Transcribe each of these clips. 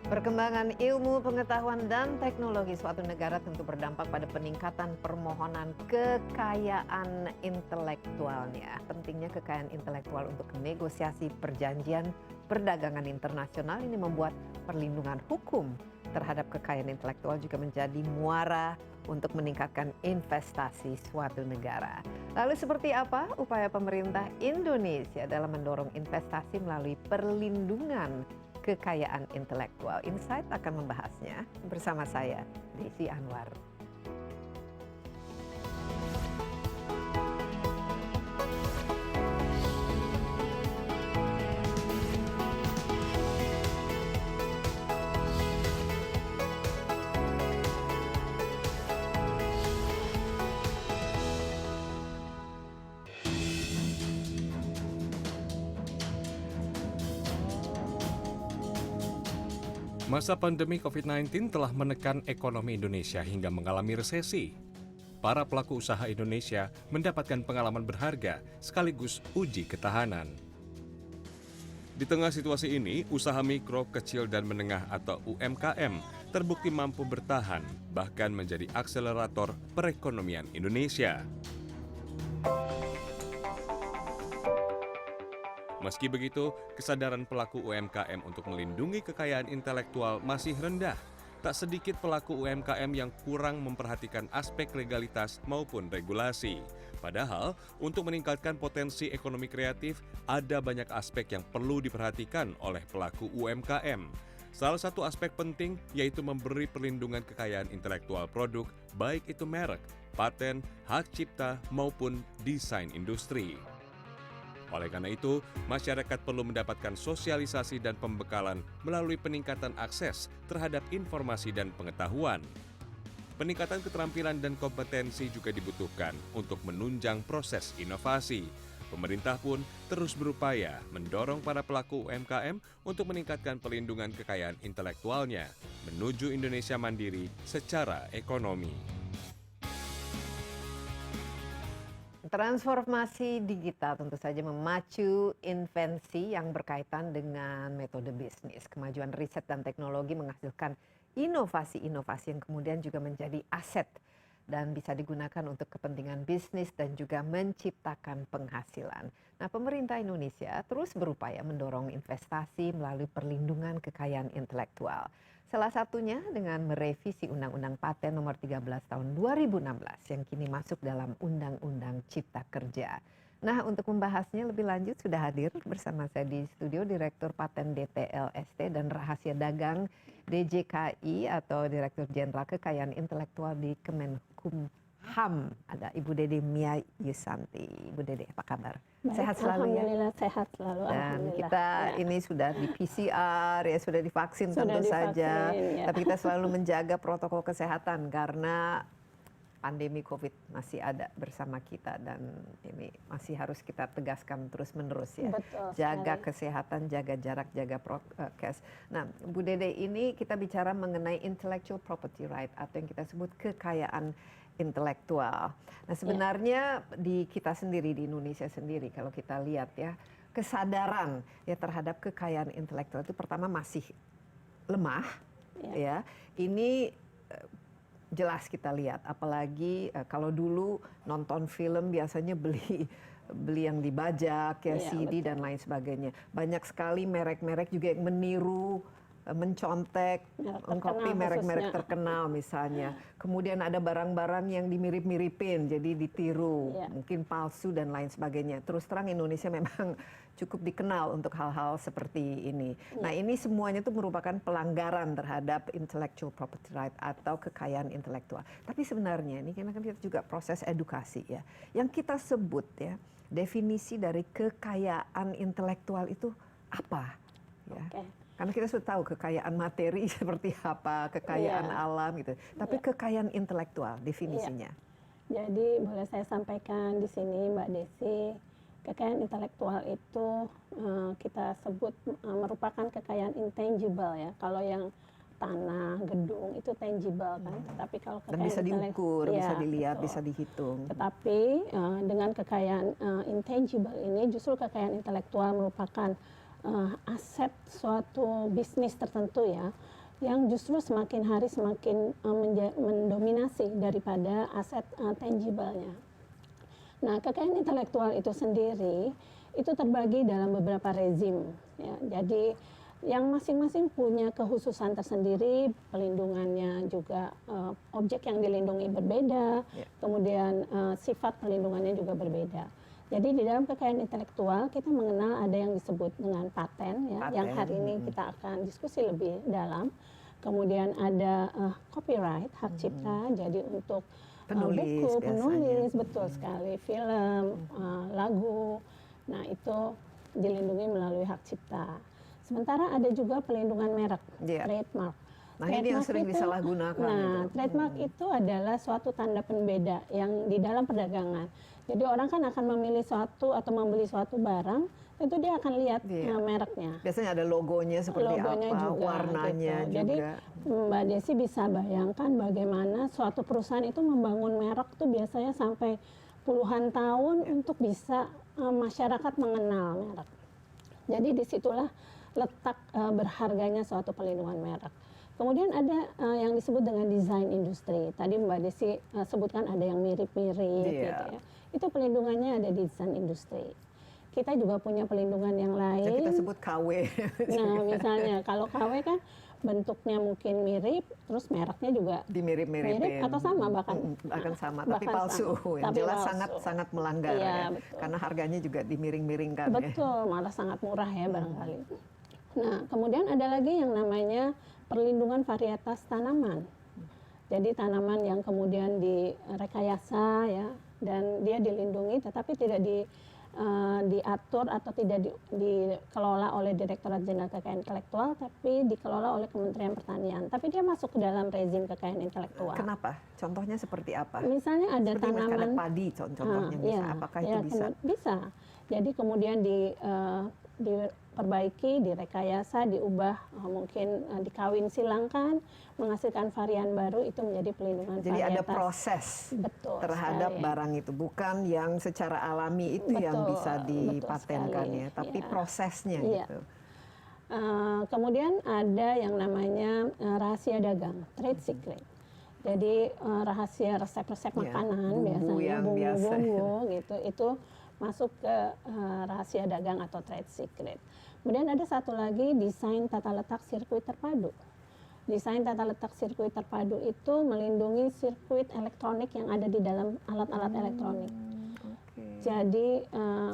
Perkembangan ilmu, pengetahuan, dan teknologi suatu negara tentu berdampak pada peningkatan permohonan kekayaan intelektualnya. Pentingnya kekayaan intelektual untuk negosiasi perjanjian perdagangan internasional ini membuat perlindungan hukum terhadap kekayaan intelektual juga menjadi muara untuk meningkatkan investasi suatu negara. Lalu seperti apa upaya pemerintah Indonesia dalam mendorong investasi melalui perlindungan kekayaan intelektual? Insight akan membahasnya bersama saya, Desi Anwar. Masa pandemi COVID-19 telah menekan ekonomi Indonesia hingga mengalami resesi. Para pelaku usaha Indonesia mendapatkan pengalaman berharga sekaligus uji ketahanan. Di tengah situasi ini, usaha mikro, kecil, dan menengah atau UMKM terbukti mampu bertahan, bahkan menjadi akselerator perekonomian Indonesia. Meski begitu, kesadaran pelaku UMKM untuk melindungi kekayaan intelektual masih rendah. Tak sedikit pelaku UMKM yang kurang memperhatikan aspek legalitas maupun regulasi. Padahal, untuk meningkatkan potensi ekonomi kreatif, ada banyak aspek yang perlu diperhatikan oleh pelaku UMKM. Salah satu aspek penting yaitu memberi perlindungan kekayaan intelektual produk, baik itu merek, paten, hak cipta, maupun desain industri. Oleh karena itu, masyarakat perlu mendapatkan sosialisasi dan pembekalan melalui peningkatan akses terhadap informasi dan pengetahuan. Peningkatan keterampilan dan kompetensi juga dibutuhkan untuk menunjang proses inovasi. Pemerintah pun terus berupaya mendorong para pelaku UMKM untuk meningkatkan perlindungan kekayaan intelektualnya menuju Indonesia mandiri secara ekonomi. Transformasi digital tentu saja memacu invensi yang berkaitan dengan metode bisnis. Kemajuan riset dan teknologi menghasilkan inovasi-inovasi yang kemudian juga menjadi aset dan bisa digunakan untuk kepentingan bisnis dan juga menciptakan penghasilan. Nah, pemerintah Indonesia terus berupaya mendorong investasi melalui perlindungan kekayaan intelektual. Salah satunya dengan merevisi Undang-Undang Paten Nomor 13 Tahun 2016 yang kini masuk dalam Undang-Undang Cipta Kerja. Nah, untuk membahasnya lebih lanjut sudah hadir bersama saya di studio Direktur Paten DTLST dan Rahasia Dagang DJKI atau Direktur Jenderal Kekayaan Intelektual di Kemenkumham. Ada Ibu Dede Mia Yusanti. Ibu Dede, apa kabar? Baik, Sehat selalu ya? Alhamdulillah sehat selalu. Dan kita ini sudah di PCR, ya sudah divaksin tentu saja. Ya. Tapi kita selalu menjaga protokol kesehatan karena pandemi COVID masih ada bersama kita dan ini masih harus kita tegaskan terus-menerus ya. Betul, jaga sekali. kesehatan, jaga jarak, jaga prokes. Nah, Bu Dede, ini kita bicara mengenai intellectual property right atau yang kita sebut kekayaan intelektual. Nah, sebenarnya di kita sendiri, di Indonesia sendiri, kalau kita lihat ya, kesadaran ya terhadap kekayaan intelektual itu pertama masih lemah, ya. Ini jelas kita lihat, apalagi kalau dulu nonton film biasanya beli yang dibajak ya, CD dan lain sebagainya. Banyak sekali merek-merek juga yang meniru, mencontek, mengcopy merek-merek terkenal misalnya. Kemudian ada barang-barang yang dimirip-miripin, jadi ditiru, mungkin palsu dan lain sebagainya. Terus terang Indonesia memang cukup dikenal untuk hal-hal seperti ini. Nah, ini semuanya itu merupakan pelanggaran terhadap intellectual property right atau kekayaan intelektual. Tapi sebenarnya ini kan kita juga proses edukasi ya. Yang kita sebut ya, definisi dari kekayaan intelektual itu apa? Ya. Karena kita sudah tahu kekayaan materi seperti apa, kekayaan alam gitu. Tapi kekayaan intelektual definisinya. Jadi boleh saya sampaikan di sini Mbak Desi, kekayaan intelektual itu kita sebut merupakan kekayaan intangible ya. Kalau yang tanah, gedung itu tangible kan. Tapi kalau kekayaan dan bisa diukur, bisa dilihat, betul. bisa dihitung. Tetapi dengan kekayaan intangible ini justru kekayaan intelektual merupakan aset suatu bisnis tertentu ya, yang justru semakin hari semakin mendominasi daripada aset tangible-nya. Nah, kekayaan intelektual itu sendiri itu terbagi dalam beberapa rezim ya. Jadi yang masing-masing punya kekhususan tersendiri, pelindungannya juga objek yang dilindungi berbeda, kemudian sifat pelindungannya juga berbeda. Jadi di dalam kekayaan intelektual kita mengenal ada yang disebut dengan paten ya, yang hari ini kita akan diskusi lebih dalam. Kemudian ada copyright, hak cipta, jadi untuk penulis, buku, penulis, betul sekali, film, lagu. Nah, itu dilindungi melalui hak cipta. Sementara ada juga pelindungan merek, trademark. Nah, ini yang sering disalahgunakan. Nah, trademark itu adalah suatu tanda pembeda yang di dalam perdagangan. Jadi orang kan akan memilih suatu atau membeli suatu barang, tentu dia akan lihat mereknya. Biasanya ada logonya seperti logonya apa, juga, warnanya gitu. juga. Jadi Mbak Desi bisa bayangkan bagaimana suatu perusahaan itu membangun merek tuh biasanya sampai puluhan tahun untuk bisa masyarakat mengenal merek. Jadi disitulah letak berharganya suatu pelindungan merek. Kemudian ada yang disebut dengan desain industri. Tadi Mbak Desi sebutkan ada yang mirip-mirip gitu ya. Itu pelindungannya ada di desain industri. Kita juga punya pelindungan yang lain. Yang kita sebut KW. Nah, misalnya kalau KW kan bentuknya mungkin mirip, terus mereknya juga dimirip-miripin. Mirip atau sama bahkan sama, tapi palsu. Yang jelas sangat melanggar ya. Karena harganya juga dimiring-miringkan. Betul, malah sangat murah ya barangkali. Nah, kemudian ada lagi yang namanya perlindungan varietas tanaman. Jadi tanaman yang kemudian direkayasa ya, dan dia dilindungi tetapi tidak diatur atau tidak dikelola oleh Direktorat Jenderal Kekayaan Intelektual, tapi dikelola oleh Kementerian Pertanian. Tapi dia masuk ke dalam rezim kekayaan intelektual. Kenapa? Contohnya seperti apa? Misalnya ada seperti tanaman padi, contohnya bisa. Apakah itu bisa? Bisa. Jadi kemudian diperbaiki, direkayasa, diubah, mungkin dikawin silangkan, menghasilkan varian baru, itu menjadi pelindungan Jadi varietas. ada proses terhadap barang itu, bukan yang secara alami itu yang bisa dipatenkan ya, tapi prosesnya gitu. Kemudian ada yang namanya rahasia dagang, trade secret. Jadi rahasia resep-resep makanan biasanya, bumbu-bumbu gitu, itu masuk ke rahasia dagang atau trade secret. Kemudian ada satu lagi, desain tata letak sirkuit terpadu. Desain tata letak sirkuit terpadu itu melindungi sirkuit elektronik yang ada di dalam alat-alat elektronik. Jadi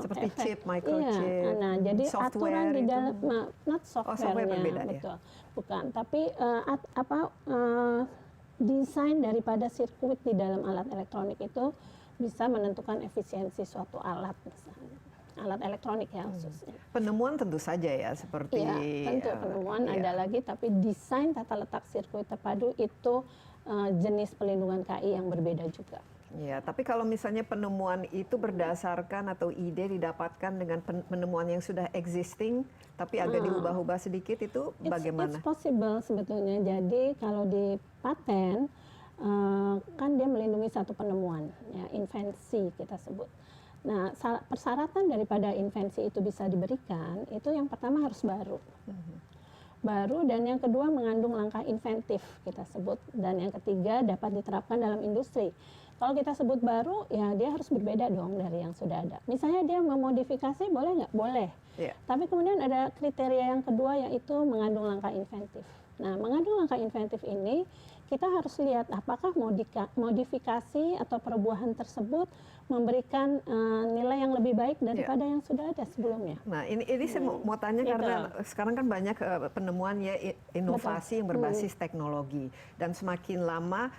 seperti chip, microchip, nah jadi aturan di dalam, not software-nya, betul, bukan. Tapi desain daripada sirkuit di dalam alat elektronik itu bisa menentukan efisiensi suatu alat, misalnya alat elektronik ya khususnya. Penemuan tentu saja ya, seperti tentu penemuan ada lagi, tapi desain tata letak sirkuit terpadu itu jenis pelindungan KI yang berbeda juga. Ya, tapi kalau misalnya penemuan itu berdasarkan atau ide didapatkan dengan penemuan yang sudah existing, tapi agak diubah-ubah sedikit, itu bagaimana? It's possible sebetulnya. Jadi kalau di paten kan dia melindungi satu penemuan, ya, invensi kita sebut. Nah, persyaratan daripada invensi itu bisa diberikan, itu yang pertama harus baru. Baru, dan yang kedua mengandung langkah inventif kita sebut, dan yang ketiga dapat diterapkan dalam industri. Kalau kita sebut baru, ya dia harus berbeda dong dari yang sudah ada. Misalnya dia memodifikasi, boleh nggak? Boleh. Tapi kemudian ada kriteria yang kedua, yaitu mengandung langkah inventif. Nah, mengandung langkah inventif ini, kita harus lihat apakah modifikasi atau perubahan tersebut memberikan nilai yang lebih baik daripada yang sudah ada sebelumnya. Nah, ini saya mau tanya karena sekarang kan banyak penemuan ya, inovasi yang berbasis teknologi, dan semakin lama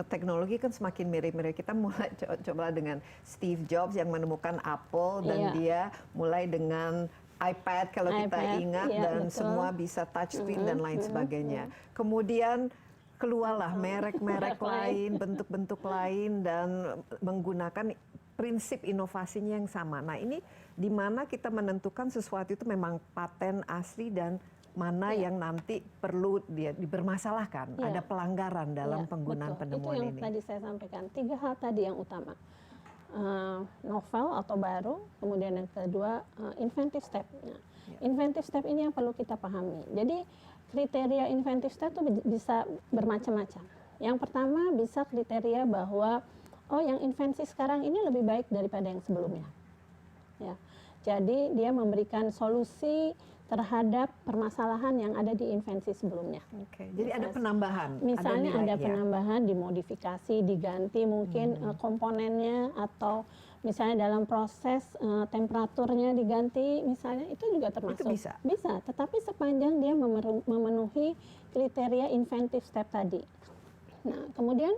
teknologi kan semakin mirip-mirip. Kita mulai coba dengan Steve Jobs yang menemukan Apple, dan dia mulai dengan iPad kalau kita ingat, dan semua bisa touchscreen dan lain sebagainya. Kemudian keluarlah merek-merek lain, bentuk-bentuk lain, dan menggunakan prinsip inovasinya yang sama. Nah, ini di mana kita menentukan sesuatu itu memang paten asli dan mana yang nanti perlu dipermasalahkan, ada pelanggaran dalam penggunaan penemuan ini. Itu yang tadi saya sampaikan, 3 hal tadi yang utama. Novel atau baru, kemudian yang kedua inventive step. Inventive step ini yang perlu kita pahami. Jadi kriteria inventive step itu bisa bermacam-macam. Yang pertama bisa kriteria bahwa yang invensi sekarang ini lebih baik daripada yang sebelumnya. Ya. Jadi dia memberikan solusi terhadap permasalahan yang ada di invensi sebelumnya. Jadi ada penambahan. Misalnya ada penambahan, dimodifikasi, diganti mungkin komponennya, atau misalnya dalam proses temperaturnya diganti, misalnya itu juga termasuk. Itu bisa? Bisa, tetapi sepanjang dia memenuhi kriteria inventive step tadi. Nah, kemudian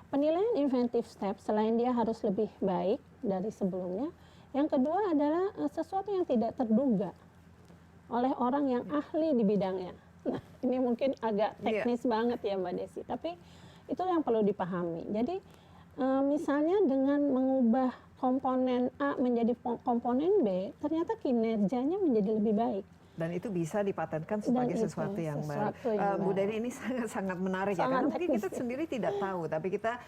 penilaian inventive step selain dia harus lebih baik dari sebelumnya, yang kedua adalah sesuatu yang tidak terduga oleh orang yang ahli di bidangnya. Nah, ini mungkin agak teknis banget ya Mbak Desi, tapi itu yang perlu dipahami. Jadi misalnya dengan mengubah komponen A menjadi komponen B, ternyata kinerjanya menjadi lebih baik. Dan itu bisa dipatenkan sebagai sesuatu yang baru. Bu Deni, ini sangat menarik ya, karena mungkin kita sendiri tidak tahu, tapi kita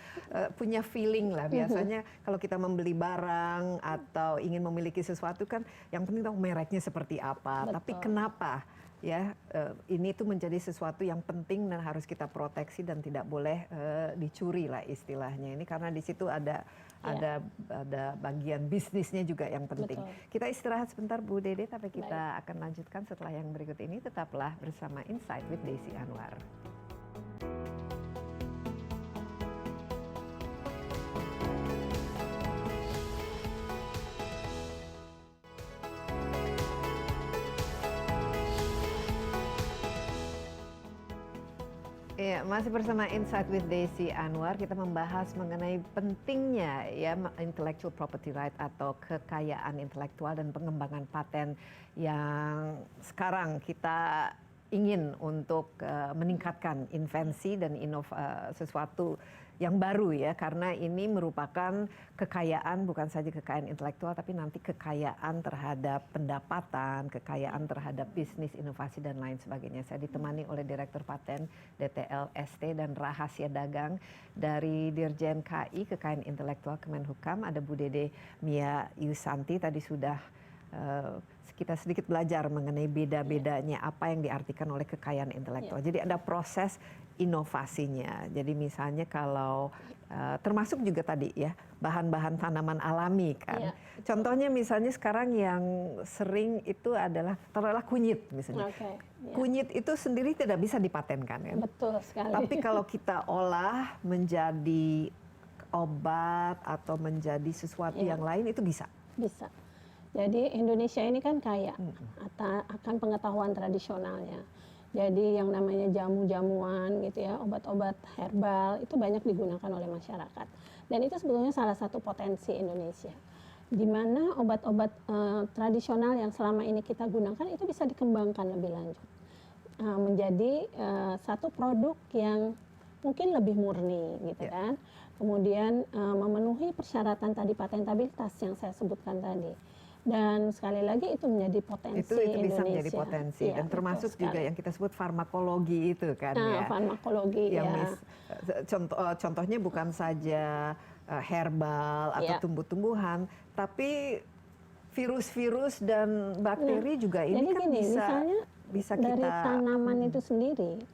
punya feeling lah. Biasanya kalau kita membeli barang atau ingin memiliki sesuatu kan, yang penting tahu mereknya seperti apa. Tapi kenapa ya ini tuh menjadi sesuatu yang penting dan harus kita proteksi dan tidak boleh dicuri lah istilahnya. Ini karena di situ ada bagian bisnisnya juga yang penting. Kita istirahat sebentar Bu Dede, tapi kita akan lanjutkan setelah yang berikut ini. Tetaplah bersama Insight with Desi Anwar. Ya, masih bersama Insight with Desi Anwar, kita membahas mengenai pentingnya ya intellectual property right atau kekayaan intelektual dan pengembangan paten yang sekarang kita ingin untuk meningkatkan invensi dan sesuatu yang baru ya, karena ini merupakan kekayaan, bukan saja kekayaan intelektual tapi nanti kekayaan terhadap pendapatan, kekayaan terhadap bisnis, inovasi dan lain sebagainya. Saya ditemani oleh Direktur Paten DTL ST dan Rahasia Dagang dari Dirjen KI Kekayaan Intelektual Kemenhukam, ada Bu Dede Mia Yusanti. Tadi sudah kita sedikit belajar mengenai beda-bedanya apa yang diartikan oleh kekayaan intelektual. Jadi ada proses inovasinya. Jadi misalnya kalau termasuk juga tadi ya bahan-bahan tanaman alami kan. Contohnya misalnya sekarang yang sering itu adalah taruhlah kunyit misalnya. Kunyit itu sendiri tidak bisa dipatenkan kan. Betul sekali. Tapi kalau kita olah menjadi obat atau menjadi sesuatu yang lain itu bisa. Bisa. Jadi Indonesia ini kan kaya akan pengetahuan tradisionalnya. Jadi yang namanya jamu-jamuan gitu ya, obat-obat herbal itu banyak digunakan oleh masyarakat. Dan itu sebetulnya salah satu potensi Indonesia. Di mana obat-obat tradisional yang selama ini kita gunakan itu bisa dikembangkan lebih lanjut. Menjadi satu produk yang mungkin lebih murni gitu kan. Kemudian memenuhi persyaratan tadi patentabilitas yang saya sebutkan tadi. Dan sekali lagi itu menjadi potensi itu bisa Indonesia. Menjadi potensi dan termasuk juga yang kita sebut farmakologi itu kan ya. Farmakologi yang contohnya bukan saja herbal atau tumbuh-tumbuhan, tapi virus-virus dan bakteri juga ini kan gini, bisa dari kita tanaman itu sendiri.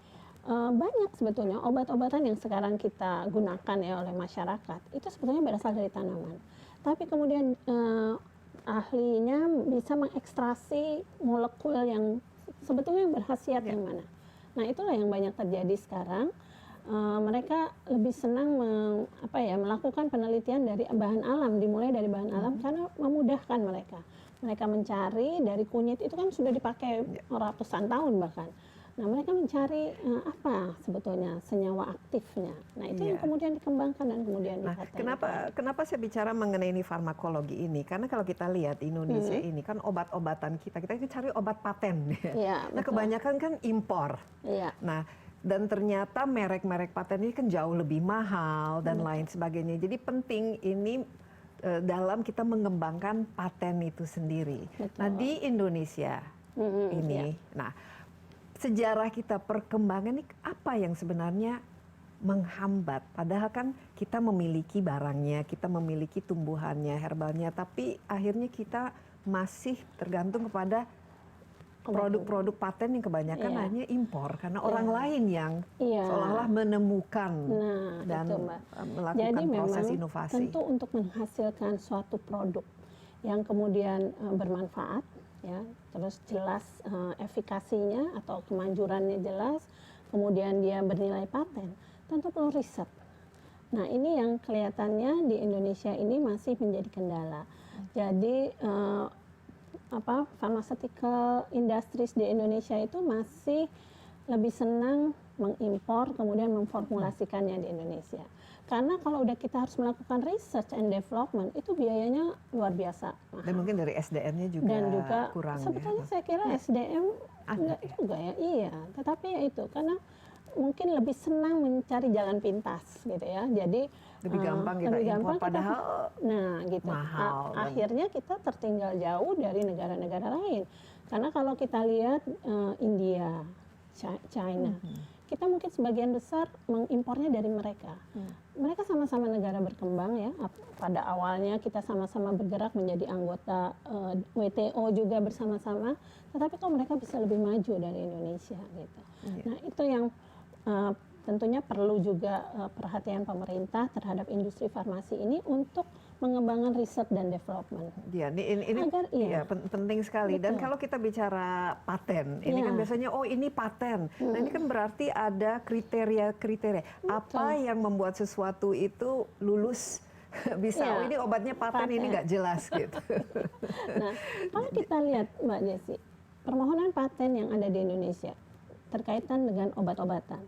Banyak sebetulnya obat-obatan yang sekarang kita gunakan ya oleh masyarakat itu sebetulnya berasal dari tanaman. Tapi kemudian ahlinya bisa mengekstraksi molekul yang sebetulnya berkhasiat yang mana. Nah itulah yang banyak terjadi sekarang. Mereka lebih senang melakukan penelitian dari bahan alam, dimulai dari bahan alam karena memudahkan mereka. Mereka mencari dari kunyit itu kan sudah dipakai ratusan tahun bahkan. Nah mereka mencari apa sebetulnya senyawa aktifnya. Nah itu yang kemudian dikembangkan dan kemudian dipatenkan. Kenapa saya bicara mengenai ini farmakologi ini? Karena kalau kita lihat Indonesia ini kan obat-obatan kita cari obat paten. Nah kebanyakan kan impor. Nah dan ternyata merek-merek paten ini kan jauh lebih mahal dan lain sebagainya. Jadi penting ini dalam kita mengembangkan paten itu sendiri. Nah di Indonesia ini, nah sejarah kita perkembangan ini apa yang sebenarnya menghambat? Padahal kan kita memiliki barangnya, kita memiliki tumbuhannya, herbalnya, tapi akhirnya kita masih tergantung kepada produk-produk paten yang kebanyakan Iya. hanya impor karena Iya. orang lain yang Iya. seolah-olah menemukan Nah, dan itu, Mbak. melakukan Jadi proses memang inovasi. tentu untuk menghasilkan suatu produk yang kemudian bermanfaat, ya, terus jelas efikasinya atau kemanjurannya jelas, kemudian dia bernilai paten, tentu perlu riset. Nah, ini yang kelihatannya di Indonesia ini masih menjadi kendala. Jadi pharmaceutical industries di Indonesia itu masih lebih senang mengimpor kemudian memformulasikannya di Indonesia. Karena kalau udah kita harus melakukan research and development itu biayanya luar biasa mahal. Dan mungkin dari SDM-nya juga, Dan juga kurang sebetulnya ya. saya kira SDM enggak ya? juga ya, iya. Tetapi ya itu karena mungkin lebih senang mencari jalan pintas gitu ya. Jadi Lebih gampang kita lebih impor gampang padahal nah gitu. mahal dan- Akhirnya kita tertinggal jauh dari negara-negara lain. Karena kalau kita lihat India, China, kita mungkin sebagian besar mengimpornya dari mereka. Mereka sama-sama negara berkembang ya. Pada awalnya kita sama-sama bergerak menjadi anggota WTO juga bersama-sama. Tetapi kok mereka bisa lebih maju dari Indonesia gitu. Nah itu yang tentunya perlu juga perhatian pemerintah terhadap industri farmasi ini untuk mengembangkan riset dan development. Ya, ini Agar, iya. penting sekali. Dan Betul. kalau kita bicara paten, ini kan Iya. biasanya ini paten. Nah, ini kan berarti ada kriteria-kriteria. Apa yang membuat sesuatu itu lulus bisa, Iya. oh ini obatnya paten, ini Paten. nggak jelas gitu. Nah, kalau kita lihat Mbak Desi, permohonan paten yang ada di Indonesia terkaitan dengan obat-obatan,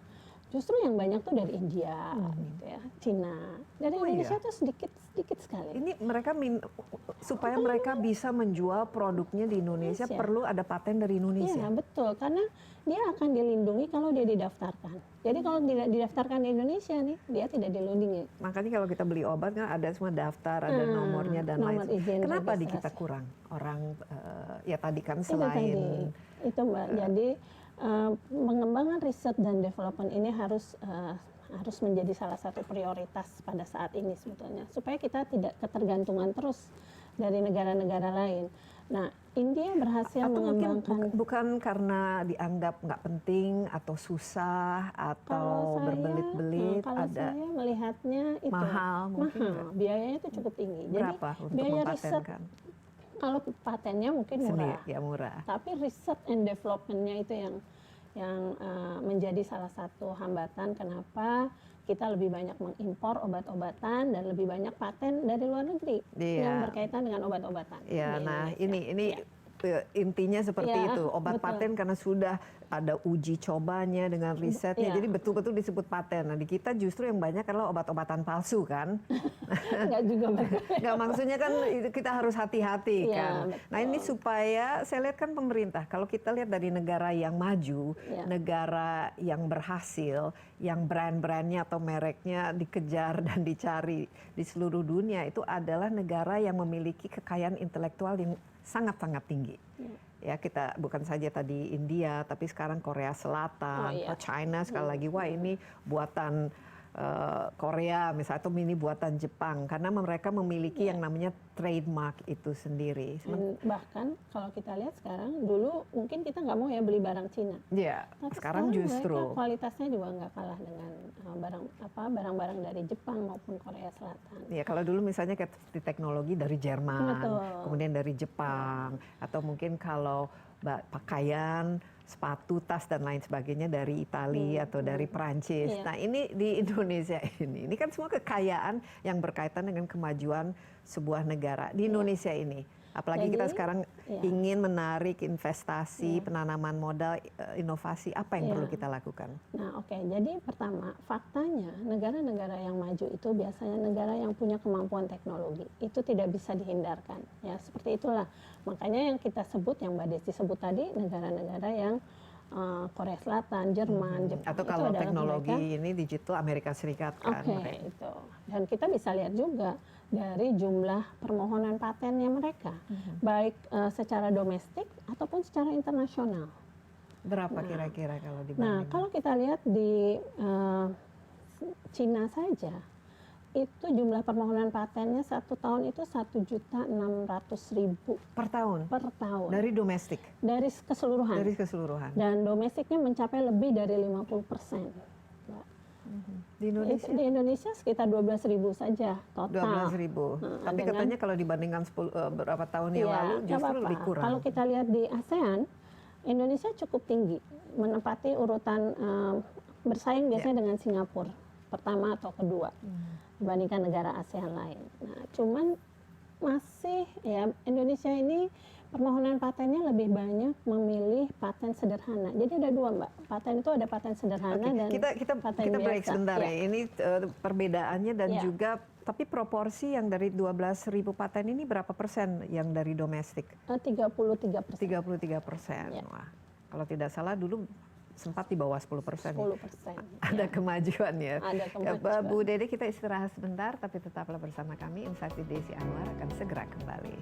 justru yang banyak tuh dari India, gitu ya, Cina. Dari Oh, Indonesia iya. tuh sedikit sekali. Ini mereka supaya mereka bisa menjual produknya di Indonesia Indonesia. perlu ada paten dari Iya Indonesia. betul, karena dia akan dilindungi kalau dia didaftarkan. Jadi kalau tidak didaftarkan di Indonesia nih, dia tidak dilindungi. Makanya kalau kita beli obat kan ada semua daftar, ada nomornya dan nomor lain. izin Kenapa di registrasi. kita kurang orang ya tadi kan Itu selain tadi, itu Mbak. Jadi mengembangkan riset dan development ini harus menjadi salah satu prioritas pada saat ini sebetulnya, supaya kita tidak ketergantungan terus dari negara-negara lain. Nah, India berhasil atau mungkin mengembangkan. bukan karena dianggap nggak penting atau susah atau berbelit-belit, Kalau ada saya melihatnya itu mahal mungkin nggak? biayanya itu cukup tinggi. Berapa Jadi untuk biaya riset mempatenkan kalau patennya mungkin sendiri? murah, Ya murah. tapi riset and developmentnya itu yang menjadi salah satu hambatan kenapa kita lebih banyak mengimpor obat-obatan dan lebih banyak paten dari luar negeri yang Iya. berkaitan dengan obat-obatan. Ya, di nah Indonesia. ini intinya seperti Iya, itu. Obat betul. paten karena sudah ada uji cobanya dengan risetnya, Iya. jadi betul-betul disebut paten. Nah di kita justru yang banyak adalah obat-obatan palsu kan. Enggak juga Nggak, maksudnya kan itu kita harus hati-hati Iya, kan. betul. Nah ini supaya saya lihat kan pemerintah, kalau kita lihat dari negara yang maju, Iya. negara yang berhasil, yang brand-brandnya atau mereknya dikejar dan dicari di seluruh dunia, itu adalah negara yang memiliki kekayaan intelektual yang sangat-sangat tinggi. Ya kita bukan saja tadi India, tapi sekarang Korea Selatan, iya. China sekali lagi, wah ini buatan Korea misalnya, atau ini buatan Jepang, karena mereka memiliki yang namanya trademark itu sendiri. Dan bahkan kalau kita lihat sekarang, dulu mungkin kita nggak mau ya beli barang Cina. Ya, Tapi sekarang justru mereka kualitasnya juga nggak kalah dengan barang-barang dari Jepang maupun Korea Selatan. ya kalau dulu misalnya kayak di teknologi dari Jerman, Betul. kemudian dari Jepang, atau mungkin kalau pakaian, sepatu, tas dan lain sebagainya dari Italia atau dari Perancis. Iya. Nah ini di Indonesia ini kan semua kekayaan yang berkaitan dengan kemajuan sebuah negara di Indonesia ini. Apalagi Jadi, kita sekarang iya. ingin menarik investasi, penanaman modal, inovasi, apa yang perlu kita lakukan? Nah, oke. Jadi pertama, faktanya negara-negara yang maju itu biasanya negara yang punya kemampuan teknologi. Itu tidak bisa dihindarkan. Ya, seperti itulah. Makanya yang kita sebut, yang Mbak Desi sebut tadi, negara-negara yang Korea Selatan, Jerman, Jepang. Atau itu kalau adalah teknologi mereka, ini digital Amerika Serikat kan. Oke, itu. Dan kita bisa lihat juga dari jumlah permohonan patennya mereka, baik secara domestik ataupun secara internasional. Berapa kira-kira kalau Nah, dibanding? kalau kita lihat di Cina saja, itu jumlah permohonan patennya satu tahun itu 1.600.000 Per tahun? per tahun. Dari domestik? Dari keseluruhan. Dari keseluruhan. Dan domestiknya mencapai lebih dari 50%. Di Indonesia? Di Indonesia sekitar 12.000 saja total. 12.000. Nah, Tapi dengan- katanya kalau dibandingkan beberapa tahun yang Iya, lalu nggak justru apa-apa. lebih kurang. Kalau kita lihat di ASEAN, Indonesia cukup tinggi, menempati urutan bersaing biasanya dengan Singapura, pertama atau kedua dibandingkan negara ASEAN lain. Nah, cuman masih ya Indonesia ini permohonan patennya lebih banyak memilih paten sederhana. Jadi ada dua, Mbak. Paten itu ada paten sederhana Oke, dan kita paten break biasa. sebentar Ya. ya. Ini perbedaannya dan Ya. juga tapi proporsi yang dari 12.000 paten ini berapa persen yang dari domestik? 33%. 33%. Ya. Wah, kalau tidak salah dulu sempat di bawah 10%. 10%. Ada ya. kemajuan ya. Ada Ya, kemajuan. Bu Dede, kita istirahat sebentar, tapi tetaplah bersama kami. Insight with Desi Anwar akan segera kembali.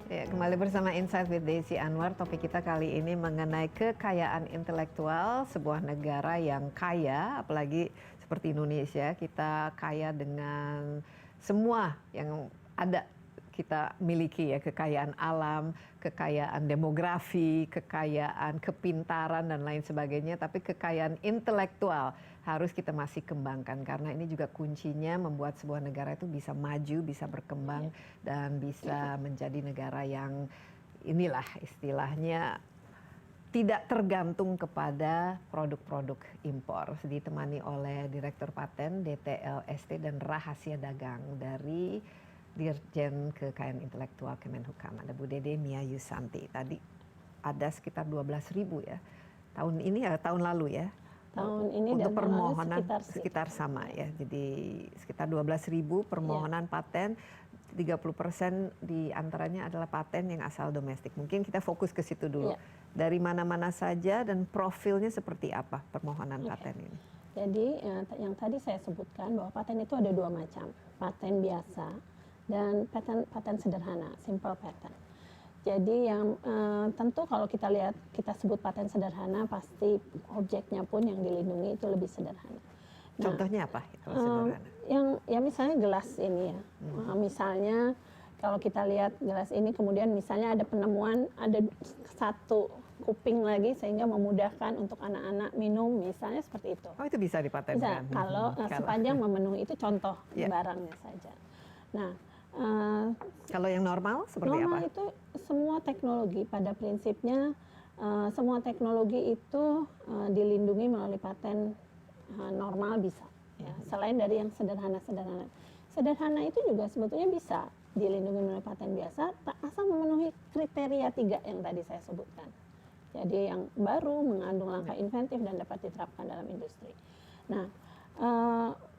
Ya, kembali bersama Insight with Desi Anwar. Topik kita kali ini mengenai kekayaan intelektual sebuah negara yang kaya, apalagi seperti Indonesia, kita kaya dengan semua yang ada kita miliki ya, kekayaan alam, kekayaan demografi, kekayaan kepintaran dan lain sebagainya, tapi kekayaan intelektual harus kita masih kembangkan karena ini juga kuncinya membuat sebuah negara itu bisa maju, bisa berkembang dan bisa menjadi negara yang inilah istilahnya tidak tergantung kepada produk-produk impor. Ditemani oleh Direktur Paten DTLST dan Rahasia Dagang dari Dirjen Kekayaan Intelektual Kemenhukam. Ada Bu Dede Mia Yusanti. Tadi ada sekitar 12.000 ya. Tahun ini ya, tahun lalu ya. Tahun ini Untuk dan permohonan sekitar sekitar sama ya. Jadi sekitar 12.000 permohonan paten, 30% di antaranya adalah paten yang asal domestik. Mungkin kita fokus ke situ dulu. Iya. Dari mana-mana saja dan profilnya seperti apa permohonan paten ini? Jadi yang tadi saya sebutkan bahwa paten itu ada dua macam, paten biasa dan paten sederhana, simple patent. Jadi yang tentu kalau kita lihat, kita sebut paten sederhana, pasti objeknya pun yang dilindungi itu lebih sederhana. Nah, Contohnya apa kalau sederhana? yang ya misalnya gelas ini ya, misalnya kalau kita lihat gelas ini kemudian misalnya ada penemuan ada satu kuping lagi sehingga memudahkan untuk anak-anak minum misalnya seperti itu. Oh, itu bisa Bisa dipatenkan. kalau sepanjang memenuhi itu contoh Ya. barangnya saja. Nah, Kalau yang normal seperti normal apa? itu semua teknologi pada prinsipnya semua teknologi itu dilindungi melalui paten normal bisa. Ya. Selain dari yang sederhana-sederhana. Sederhana itu juga sebetulnya bisa dilindungi melalui paten biasa asal memenuhi kriteria 3 yang tadi saya sebutkan. Jadi yang baru mengandung langkah inventif dan dapat diterapkan dalam industri. Nah,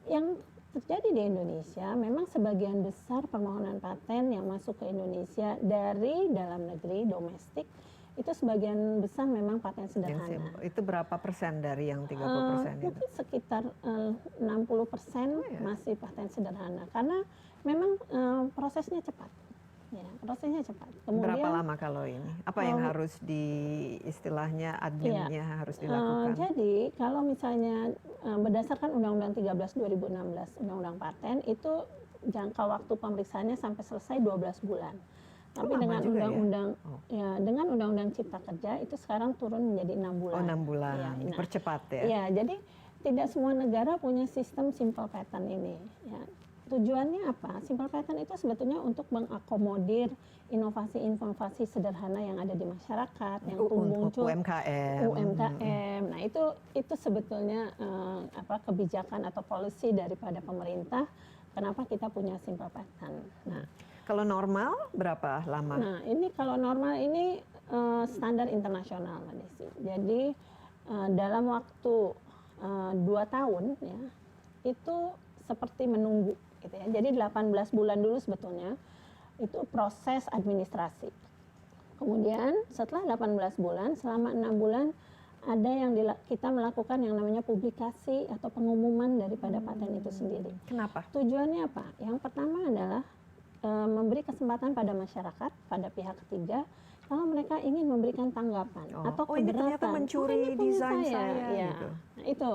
yang terjadi di Indonesia memang sebagian besar permohonan paten yang masuk ke Indonesia dari dalam negeri domestik itu sebagian besar memang paten sederhana. Itu berapa persen dari yang 30% itu? Mungkin sekitar 60% masih paten sederhana karena memang prosesnya cepat. Ya, prosesnya cepat. Kemudian, Berapa lama kalau ini? Apa yang harus istilahnya adminnya harus dilakukan? Jadi kalau misalnya berdasarkan Undang-Undang 13 2016 Undang-Undang Paten itu jangka waktu pemeriksaannya sampai selesai 12 bulan. Tapi lama dengan juga ya? undang-undang dengan undang-undang Cipta Kerja itu sekarang turun menjadi 6 bulan. Oh, 6 bulan. Ya, nah, Dipercepat ya? Iya, jadi tidak semua negara punya sistem simple patent ini. Ya. Tujuannya apa? Simple patent itu sebetulnya untuk mengakomodir inovasi-inovasi sederhana yang ada di masyarakat, yang tumbuh muncul UMKM. UMKM. Nah, itu sebetulnya kebijakan atau policy daripada pemerintah. Kenapa kita punya simple patent? Nah, kalau normal berapa lama? Nah, ini kalau normal ini standar internasional, Mbak Desi. Jadi dalam waktu 2 tahun ya itu seperti menunggu gitu ya. Jadi 18 bulan dulu sebetulnya itu proses administrasi. Kemudian setelah 18 bulan selama 6 bulan ada yang kita melakukan yang namanya publikasi atau pengumuman daripada paten itu sendiri. Kenapa? Tujuannya apa? Yang pertama adalah memberi kesempatan pada masyarakat, pada pihak ketiga, kalau mereka ingin memberikan tanggapan atau keberatan. Ini ternyata mencuri ini punya desain saya ya. gitu. Nah, itu.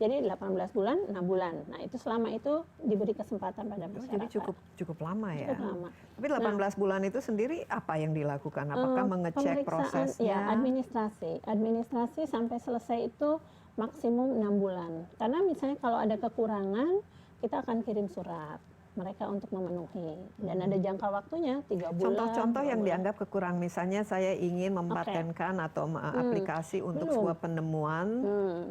Jadi 18 bulan, 6 bulan. Nah, itu selama itu diberi kesempatan pada masyarakat. Jadi cukup lama ya. Cukup lama. Tapi 18 bulan itu sendiri apa yang dilakukan? Apakah mengecek prosesnya? Ya, administrasi. Administrasi sampai selesai itu maksimum 6 bulan. Karena misalnya kalau ada kekurangan, kita akan kirim surat mereka untuk memenuhi. Dan ada jangka waktunya 3 bulan. Contoh-contoh yang dianggap kekurangan, misalnya saya ingin mempatenkan atau aplikasi untuk sebuah penemuan.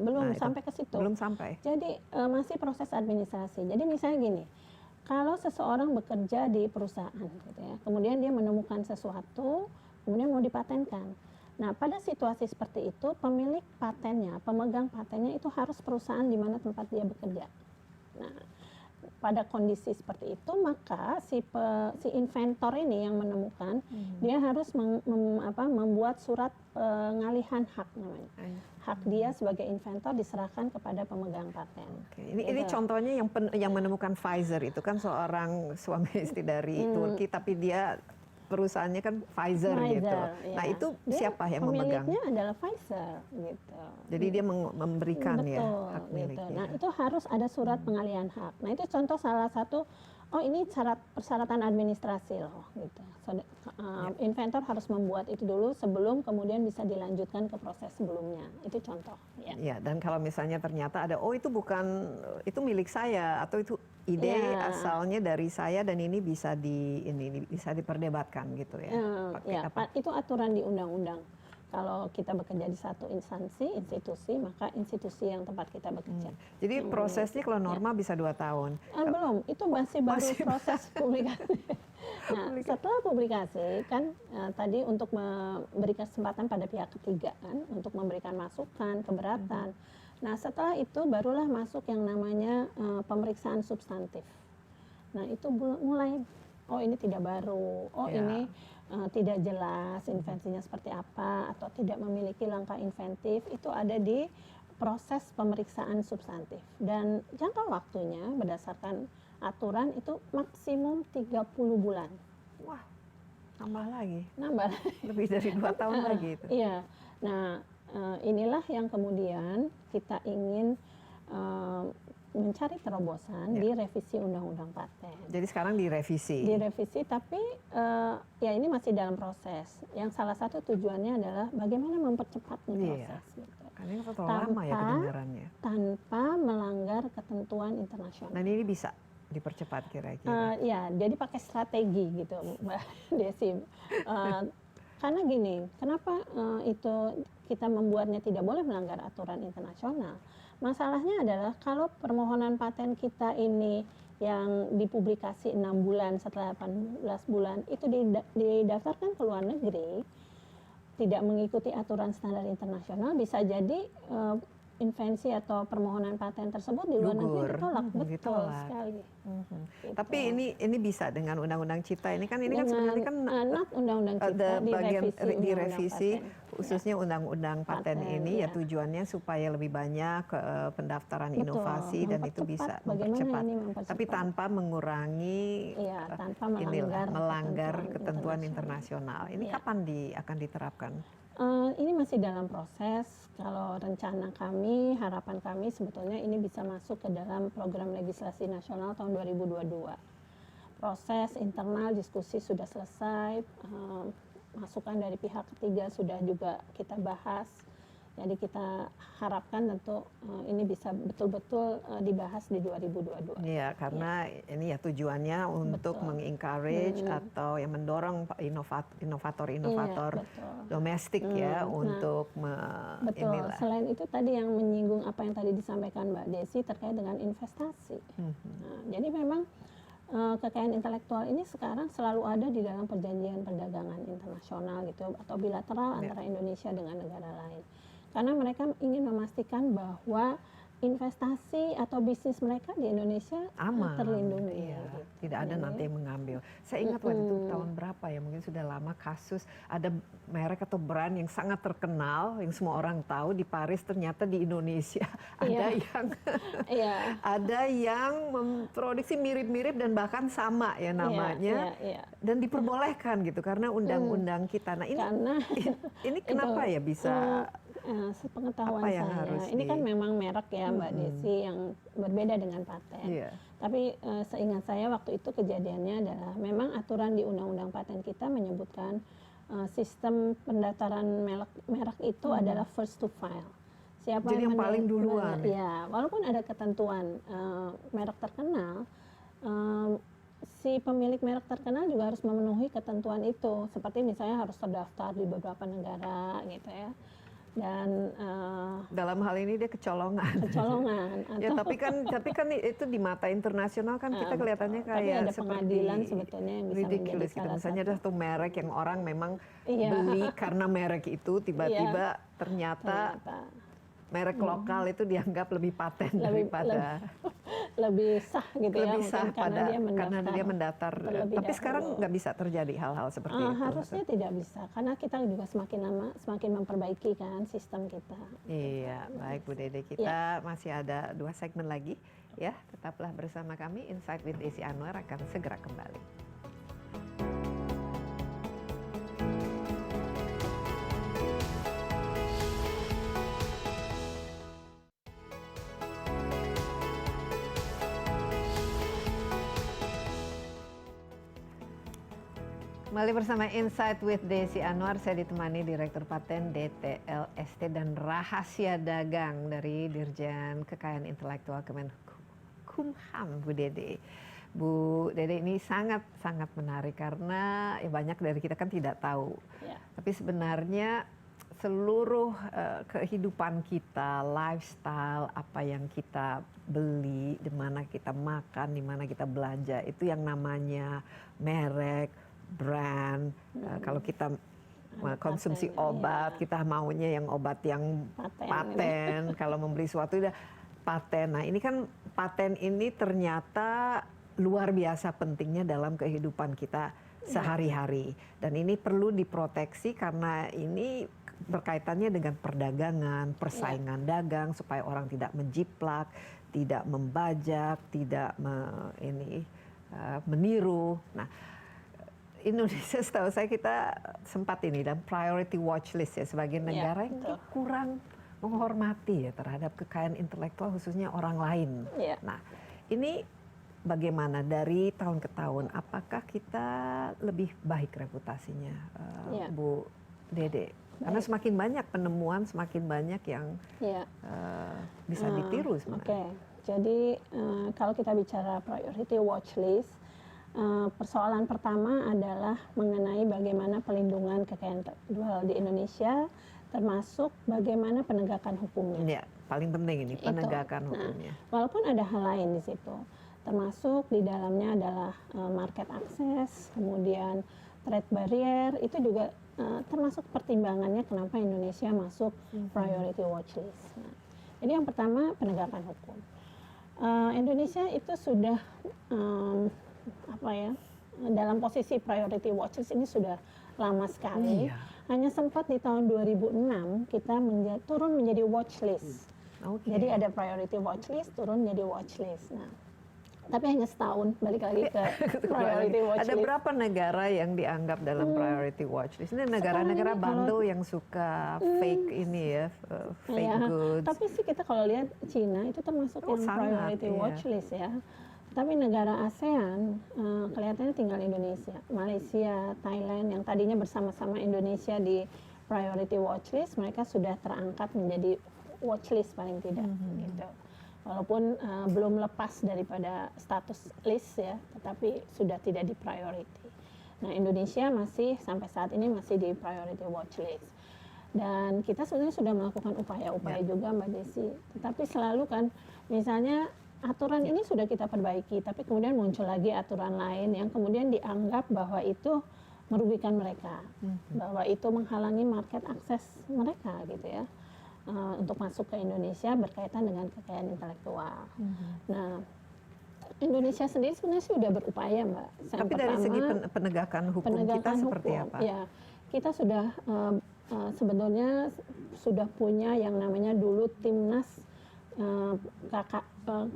Belum sampai ke situ. Belum sampai. Jadi masih proses administrasi. Jadi misalnya gini, kalau seseorang bekerja di perusahaan, gitu ya, kemudian dia menemukan sesuatu, kemudian mau dipatenkan. Nah, pada situasi seperti itu, pemilik patennya, pemegang patennya itu harus perusahaan di mana tempat dia bekerja. Nah, pada kondisi seperti itu, maka si inventor ini yang menemukan, dia harus membuat surat pengalihan hak namanya. Hak dia sebagai inventor diserahkan kepada pemegang paten. Ini contohnya yang menemukan Pfizer itu kan seorang suami istri dari Turki, tapi dia perusahaannya kan Pfizer gitu. Ya. Nah, itu siapa yang memegang? Pemiliknya adalah Pfizer gitu. Jadi dia memberikan ya hak gitu. miliknya. Nah, itu harus ada surat pengalihan hak. Nah, itu contoh salah satu, ini persyaratan administrasi loh gitu. Inventor harus membuat itu dulu sebelum kemudian bisa dilanjutkan ke proses sebelumnya. Itu contoh. Ya, dan kalau misalnya ternyata ada, itu milik saya atau itu ide asalnya dari saya dan ini bisa diperdebatkan gitu ya. Itu aturan di undang-undang. Kalau kita bekerja di satu institusi, maka institusi yang tempat kita bekerja. Jadi prosesnya kalau normal bisa 2 tahun. Belum, itu masih baru proses publikasi. Nah, setelah publikasi kan tadi untuk memberi kesempatan pada pihak ketiga kan untuk memberikan masukan, keberatan. Nah, setelah itu barulah masuk yang namanya pemeriksaan substantif. Nah, itu mulai ini tidak baru, ini tidak jelas invensinya seperti apa atau tidak memiliki langkah inventif, itu ada di proses pemeriksaan substantif. Dan jangka waktunya berdasarkan aturan itu maksimum 30 bulan. Wah, nambah lagi. Nambah. Lebih dari 2 tahun lagi itu. Iya. Nah, inilah yang kemudian kita ingin mencari terobosan di revisi Undang-Undang Paten. Jadi sekarang direvisi. Direvisi, tapi ya ini masih dalam proses. Yang salah satu tujuannya adalah bagaimana mempercepat proses. Gitu. Karena ini terlalu lama ya kedengarannya. Tanpa melanggar ketentuan internasional. Dan ini bisa dipercepat kira-kira. Ya, jadi pakai strategi gitu, Mbak Desi. Karena gini, kenapa itu kita membuatnya tidak boleh melanggar aturan internasional? Masalahnya adalah kalau permohonan paten kita ini yang dipublikasi 6 bulan setelah 18 bulan itu didaftarkan ke luar negeri, tidak mengikuti aturan standar internasional, bisa jadi invensi atau permohonan paten tersebut di luar negeri ditolak. Betul sekali. Gitu. Tapi ini bisa dengan Undang-Undang Cipta ini kan sebenarnya kan Undang-Undang Cipta direvisi khususnya Undang-Undang Paten ini ya tujuannya supaya lebih banyak pendaftaran inovasi dan itu bisa mempercepat. Tapi tanpa mengurangi tanpa melanggar ketentuan internasional. Ini kapan akan diterapkan? Ini masih dalam proses. Kalau rencana kami, harapan kami sebetulnya ini bisa masuk ke dalam program legislasi nasional tahun 2022. Proses internal diskusi sudah selesai, masukan dari pihak ketiga sudah juga kita bahas. Jadi kita harapkan tentu ini bisa betul-betul dibahas di 2022. Iya, karena ini ya tujuannya untuk mengencourage atau yang mendorong inovator-inovator domestik ya untuk betul. Selain itu tadi yang menyinggung apa yang tadi disampaikan Mbak Desi terkait dengan investasi. Nah, jadi memang kekayaan intelektual ini sekarang selalu ada di dalam perjanjian perdagangan internasional gitu atau bilateral antara Indonesia dengan negara lain. Karena mereka ingin memastikan bahwa investasi atau bisnis mereka di Indonesia aman, terlindungi. Iya. Tidak ada nanti yang mengambil. Saya ingat waktu itu tahun berapa ya, mungkin ini sudah lama kasus ada merek atau brand yang sangat terkenal yang semua orang tahu di Paris, ternyata di Indonesia ada yang ada yang memproduksi mirip-mirip dan bahkan sama ya namanya, dan diperbolehkan gitu karena undang-undang kita. Nah ini kenapa ya bisa? Sepengetahuan saya, ini kan memang merek ya Mbak Desi yang berbeda dengan paten. Tapi seingat saya waktu itu kejadiannya adalah memang aturan di Undang-Undang Paten kita menyebutkan sistem pendaftaran merek itu adalah first to file. Siapa jadi yang paling duluan. Ya, walaupun ada ketentuan merek terkenal, si pemilik merek terkenal juga harus memenuhi ketentuan itu. Seperti misalnya harus terdaftar di beberapa negara gitu ya. Dan dalam hal ini dia kecolongan. Ya tapi kan itu di mata internasional kan kita kelihatannya kayak tapi ada pengadilan sebetulnya yang bisa menjadi salah misalnya ada satu merek yang orang memang beli karena merek itu tiba-tiba ternyata merek lokal itu dianggap lebih paten daripada lebih sah gitu lebih ya, sah karena dia mendaftar. Tapi dahulu. Sekarang nggak bisa terjadi hal-hal seperti itu. Harusnya tidak bisa karena kita juga semakin lama semakin memperbaiki kan sistem kita. Iya, baik Bu Dede, kita masih ada 2 segmen lagi ya. Tetaplah bersama kami, Insight with Desi Anwar akan segera kembali. Kembali bersama Insight with Desi Anwar, saya ditemani Direktur Paten DTLST dan Rahasia Dagang dari Dirjen Kekayaan Intelektual Kemenkumham, Bu Dede. Bu Dede, ini sangat menarik karena ya banyak dari kita kan tidak tahu. Tapi sebenarnya seluruh kehidupan kita, lifestyle, apa yang kita beli, di mana kita makan, di mana kita belanja, itu yang namanya merek, brand. Kalau kita konsumsi obat, kita maunya yang obat yang paten. Kalau membeli sesuatu udah paten. Nah ini kan paten ini ternyata luar biasa pentingnya dalam kehidupan kita sehari-hari. Dan ini perlu diproteksi karena ini berkaitannya dengan perdagangan, persaingan dagang supaya orang tidak menjiplak, tidak membajak, tidak meniru. Nah, Indonesia setahu saya kita sempat ini dalam priority watch list ya sebagai negara yang kurang menghormati ya terhadap kekayaan intelektual khususnya orang lain. Nah, ini bagaimana dari tahun ke tahun? Apakah kita lebih baik reputasinya, Bu Dede? Karena semakin banyak penemuan, semakin banyak yang bisa ditiru sebenarnya. Jadi kalau kita bicara priority watch list, persoalan pertama adalah mengenai bagaimana pelindungan kekayaan intelektual di Indonesia, termasuk bagaimana penegakan hukumnya. Ya, paling penting ini penegakan hukumnya. Walaupun ada hal lain di situ, termasuk di dalamnya adalah market access, kemudian trade barrier, itu juga termasuk pertimbangannya kenapa Indonesia masuk priority watch list. Nah, jadi yang pertama penegakan hukum. Indonesia itu sudah dalam posisi priority watch list ini sudah lama sekali. Hanya sempat di tahun 2006 kita turun menjadi watch list. Jadi ada priority watch list turun menjadi watch list. Nah, tapi hanya setahun balik lagi ke priority watch list. Ada berapa negara yang dianggap dalam priority watch list? Ini negara-negara bandel yang suka fake ini ya, fake goods. Tapi sih kita kalau lihat Cina itu termasuk yang priority watch list ya. Tapi negara ASEAN kelihatannya tinggal Indonesia, Malaysia, Thailand yang tadinya bersama-sama Indonesia di priority watch list, mereka sudah terangkat menjadi watch list paling tidak gitu. Walaupun belum lepas daripada status list ya, tetapi sudah tidak di priority. Nah, Indonesia masih sampai saat ini masih di priority watch list. Dan kita sebenarnya sudah melakukan upaya-upaya juga Mbak Desi. Tetapi selalu kan misalnya aturan ini sudah kita perbaiki, tapi kemudian muncul lagi aturan lain yang kemudian dianggap bahwa itu merugikan mereka, bahwa itu menghalangi market akses mereka gitu ya, untuk masuk ke Indonesia berkaitan dengan kekayaan intelektual. Nah, Indonesia sendiri sebenarnya sudah berupaya, Mbak. Tapi dari segi penegakan hukum kita seperti apa? Ya, kita sudah sebetulnya sudah punya yang namanya dulu Timnas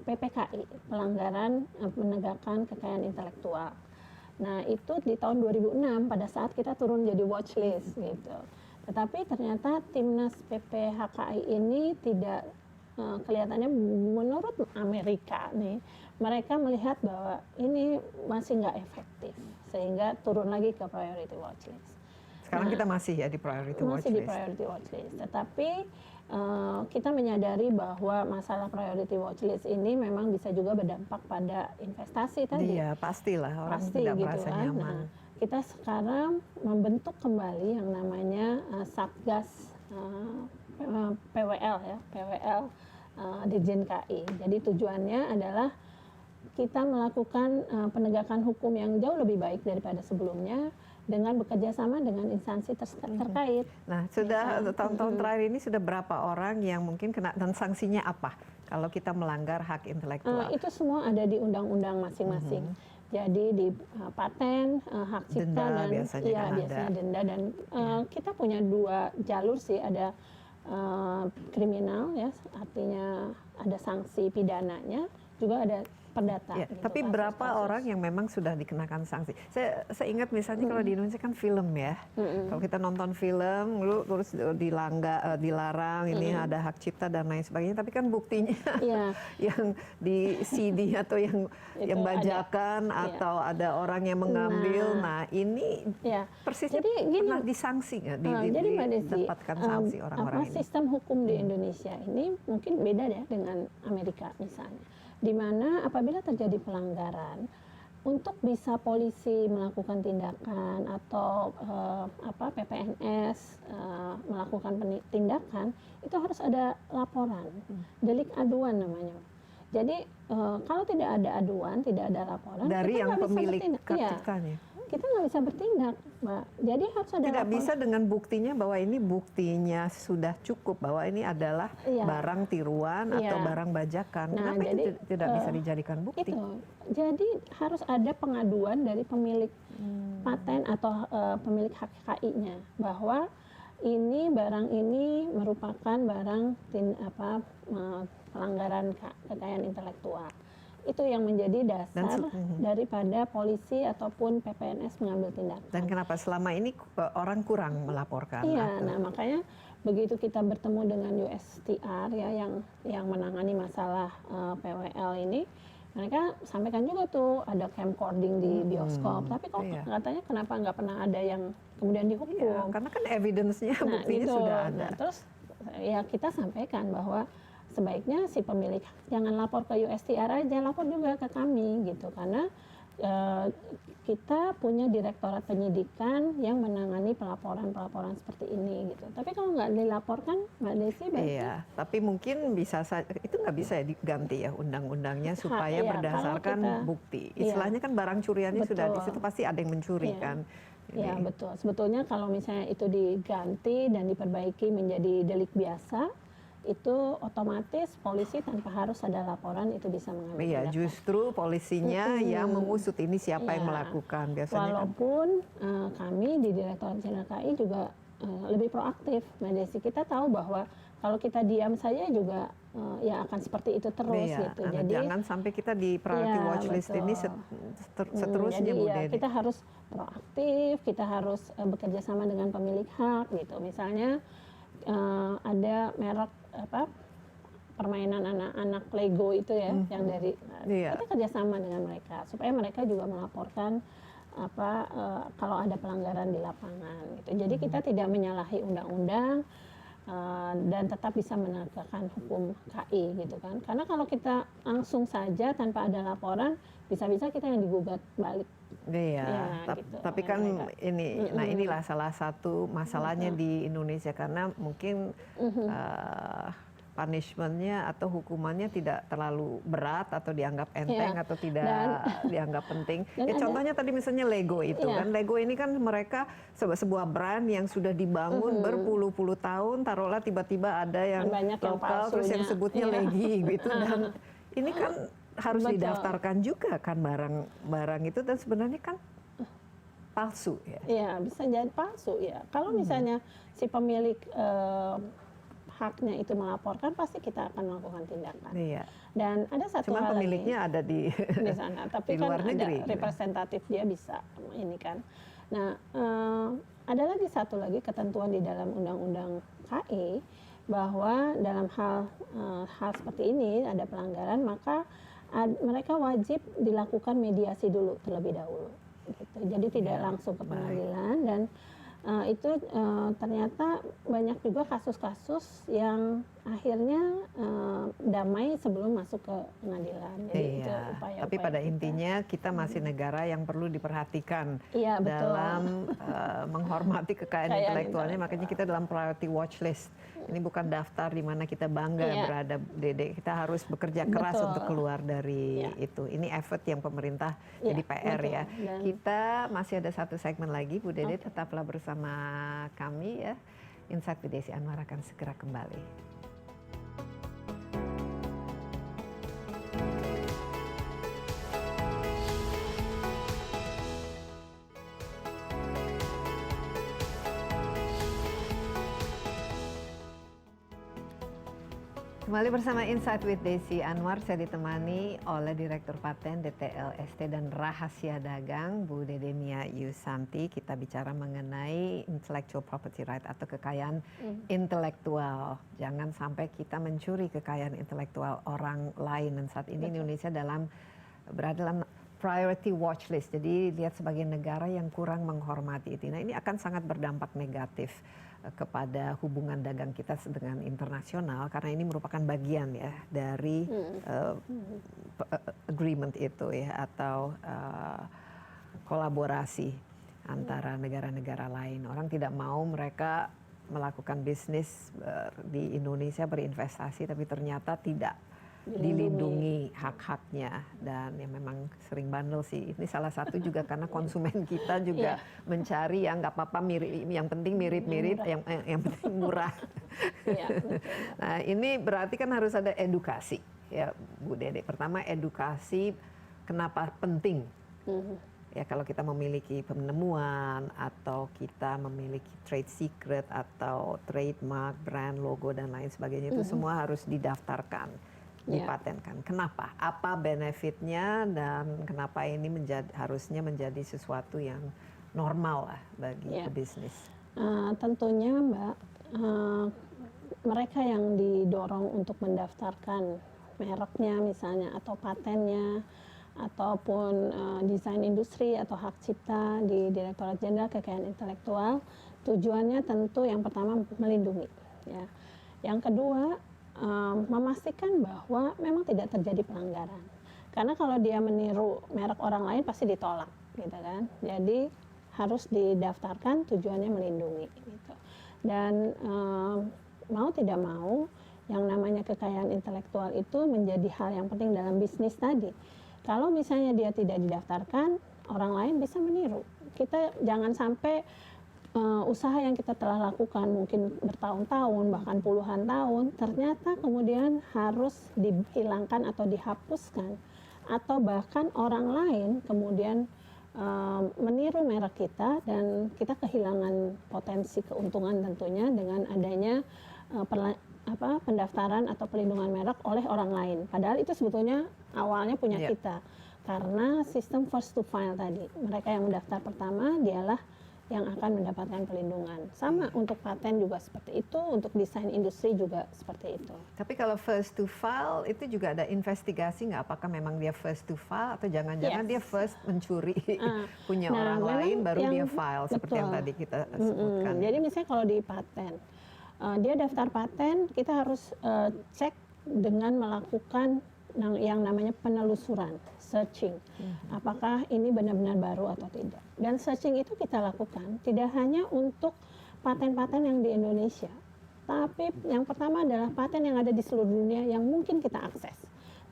PPKI, pelanggaran penegakan kekayaan intelektual. Nah, itu di tahun 2006 pada saat kita turun jadi watch list gitu. Tetapi ternyata Timnas PPHKI ini tidak kelihatannya menurut Amerika nih, mereka melihat bahwa ini masih nggak efektif sehingga turun lagi ke priority watch list. Sekarang kita masih ya di priority watch list. Masih di priority watch list, tetapi kita menyadari bahwa masalah priority watch list ini memang bisa juga berdampak pada investasi tadi. Iya, pastilah orang Pasti, tidak gitu merasa kan. nyaman. Nah, kita sekarang membentuk kembali yang namanya Satgas PWL ya, PWL Dirjen KI. Jadi tujuannya adalah kita melakukan penegakan hukum yang jauh lebih baik daripada sebelumnya dengan bekerja sama dengan instansi terkait. Nah, sudah tahun-tahun terakhir ini sudah berapa orang yang mungkin kena dan sanksinya apa kalau kita melanggar hak intelektual? Itu semua ada di undang-undang masing-masing. Jadi di paten, hak cipta Denda dan biasanya iya kan biasanya ada. denda dan kita punya 2 jalur sih, ada kriminal ya, artinya ada sanksi pidananya, juga ada perdata. Ya, gitu, tapi berapa kasus-kasus. orang yang memang sudah dikenakan sanksi? Saya ingat misalnya kalau di Indonesia kan film ya. Kalau kita nonton film, lu terus dilarang, ini ada hak cipta dan lain sebagainya. Tapi kan buktinya Iya. yang di CD atau yang Itu bajakan ada, atau ada orang yang mengambil. Nah, ini Ya. persisnya Jadi gini, pernah disanksi nggak? jadi Mbak Desi, Didapatkan sanksi orang-orang ini? sistem hukum di Indonesia ini mungkin beda ya dengan Amerika misalnya, di mana apabila terjadi pelanggaran, untuk bisa polisi melakukan tindakan atau PPNS melakukan tindakan, itu harus ada laporan, delik aduan namanya. Jadi kalau tidak ada aduan, tidak ada laporan, Dari kita yang nggak bisa pemilik bertindak. hak Iya, ciptanya? kita nggak bisa bertindak, Mbak. Jadi harus ada Tidak laporan. bisa dengan buktinya bahwa ini buktinya sudah cukup bahwa ini adalah Iya. barang tiruan atau Iya. barang bajakan. Nah, Kenapa jadi, itu tidak bisa dijadikan bukti? Itu. Jadi harus ada pengaduan dari pemilik paten atau pemilik hak KI-nya bahwa ini barang ini merupakan barang pelanggaran kekayaan intelektual. Itu yang menjadi dasar daripada polisi ataupun PPNS mengambil tindakan. Dan kenapa selama ini orang kurang melaporkan? Iya, nah makanya begitu kita bertemu dengan USTR ya yang menangani masalah PWL ini, mereka sampaikan juga tuh ada camcording di bioskop, tapi kok katanya kenapa nggak pernah ada yang kemudian dihukum? Iya, karena kan evidence-nya, buktinya gitu. sudah ada. Nah, terus ya kita sampaikan bahwa sebaiknya si pemilik jangan lapor ke USTR aja, lapor juga ke kami gitu, karena kita punya direktorat penyidikan yang menangani pelaporan seperti ini gitu. Tapi kalau nggak dilaporkan, Mbak Desi berarti tapi mungkin bisa itu nggak bisa ya diganti ya undang-undangnya supaya berdasarkan bukti. Istilahnya kan barang curiannya sudah di situ, pasti ada yang mencuri kan. Iya betul. Sebetulnya kalau misalnya itu diganti dan diperbaiki menjadi delik biasa, itu otomatis polisi tanpa harus ada laporan itu bisa mengambil tindakan. Justru polisinya yang mengusut ini siapa yang melakukan biasanya. Walaupun kami di Direktorat Jenderal KI juga lebih proaktif, Mbak Desi. Kita tahu bahwa kalau kita diam saja juga ya akan seperti itu terus gitu. Jadi jangan sampai kita di priority watch list ini seterusnya, Bu Dede. Kita harus proaktif, kita harus bekerja sama dengan pemilik hak gitu. Misalnya ada merek permainan anak-anak Lego itu ya, yang dari kita kerjasama dengan mereka supaya mereka juga melaporkan kalau ada pelanggaran di lapangan gitu. Jadi kita tidak menyalahi undang-undang dan tetap bisa menegakkan hukum KI gitu kan. Karena kalau kita langsung saja tanpa ada laporan, bisa-bisa kita yang digugat balik. Iya, tapi kan ini, nah inilah salah satu masalahnya di Indonesia karena mungkin punishment-nya atau hukumannya tidak terlalu berat atau dianggap enteng atau tidak dianggap penting. Ya contohnya tadi misalnya Lego itu kan, Lego ini kan mereka sebuah brand yang sudah dibangun berpuluh-puluh tahun, taruhlah tiba-tiba ada yang lokal terus yang sebutnya Legi gitu, dan ini kan harus Betul. didaftarkan juga kan barang-barang itu, dan sebenarnya kan palsu ya. Iya, bisa jadi palsu ya. Kalau misalnya si pemilik haknya itu melaporkan, pasti kita akan melakukan tindakan. Iya. Dan ada satu Cuman hal pemiliknya lagi ada di di sana, tapi di kan luar ada negeri, gitu. representatif dia bisa ini kan. Nah, ada lagi satu lagi ketentuan di dalam Undang-Undang KI bahwa dalam hal seperti ini ada pelanggaran, maka mereka wajib dilakukan mediasi dulu terlebih dahulu. Gitu. Jadi tidak Ya, langsung ke baik. pengadilan, dan itu ternyata banyak juga kasus-kasus yang akhirnya damai sebelum masuk ke pengadilan. Jadi itu Iya, upaya-upaya tapi pada kita. intinya kita masih negara yang perlu diperhatikan Iya, betul. dalam menghormati kekayaan Kekayaan intelektualnya. intelektual. Makanya kita dalam priority watch list. Ini bukan daftar di mana kita bangga Iya. berada, Dede. Kita harus bekerja keras Betul. untuk keluar dari Iya. itu. Ini effort yang pemerintah Iya, jadi PR betul. ya. Dan- Kita masih ada satu segmen lagi, Bu Dede. Oke. Tetaplah bersama kami ya. Insight with Desi Anwar akan segera kembali. Kembali bersama Insight with Desi Anwar, saya ditemani oleh Direktur Paten DTLST dan Rahasia Dagang, Bu Dede Mia Yusanti. Kita bicara mengenai intellectual property right atau kekayaan intelektual. Jangan sampai kita mencuri kekayaan intelektual orang lain. Dan saat ini Indonesia berada dalam priority watch list. Jadi lihat sebagai negara yang kurang menghormati itu. Nah, ini akan sangat berdampak negatif kepada hubungan dagang kita dengan internasional, karena ini merupakan bagian ya dari agreement itu ya, atau kolaborasi antara negara-negara lain. Orang tidak mau mereka melakukan bisnis di Indonesia, berinvestasi, tapi ternyata tidak dilindungi hak-haknya, dan ya memang sering bandel sih. Ini salah satu juga karena konsumen kita juga mencari yang nggak apa-apa mirip, yang penting mirip-mirip, yang penting murah. Iya, betul. Nah, ini berarti kan harus ada edukasi ya, Bu Dede. Pertama, edukasi kenapa penting. Ya, kalau kita memiliki penemuan atau kita memiliki trade secret atau trademark, brand, logo dan lain sebagainya, itu semua harus didaftarkan, dipatenkan. Kenapa? Apa benefitnya, dan kenapa ini harusnya menjadi sesuatu yang normal lah bagi pebisnis? Tentunya Mbak, mereka yang didorong untuk mendaftarkan mereknya misalnya, atau patennya, ataupun desain industri atau hak cipta di Direktorat Jenderal Kekayaan Intelektual, tujuannya tentu yang pertama melindungi. Ya. Yang kedua, memastikan bahwa memang tidak terjadi pelanggaran. Karena kalau dia meniru merek orang lain pasti ditolak, gitu kan. Jadi harus didaftarkan, tujuannya melindungi, gitu. Dan mau tidak mau, yang namanya kekayaan intelektual itu menjadi hal yang penting dalam bisnis tadi. Kalau misalnya dia tidak didaftarkan, orang lain bisa meniru. Kita jangan sampai usaha yang kita telah lakukan mungkin bertahun-tahun, bahkan puluhan tahun, ternyata kemudian harus dihilangkan atau dihapuskan, atau bahkan orang lain kemudian meniru merek kita, dan kita kehilangan potensi keuntungan tentunya dengan adanya pendaftaran atau pelindungan merek oleh orang lain. Padahal itu sebetulnya awalnya punya kita, karena sistem first to file tadi. Mereka yang mendaftar pertama dialah yang akan mendapatkan pelindungan. Sama untuk paten juga seperti itu, untuk desain industri juga seperti itu. Tapi kalau first to file itu juga ada investigasi nggak? Apakah memang dia first to file atau jangan-jangan dia first mencuri punya orang lain baru dia file, seperti yang tadi kita sebutkan. Jadi misalnya kalau di paten, dia daftar paten, kita harus cek dengan melakukan yang namanya penelusuran, searching. Apakah ini benar-benar baru atau tidak. Dan searching itu kita lakukan tidak hanya untuk paten-paten yang di Indonesia, tapi yang pertama adalah paten yang ada di seluruh dunia yang mungkin kita akses.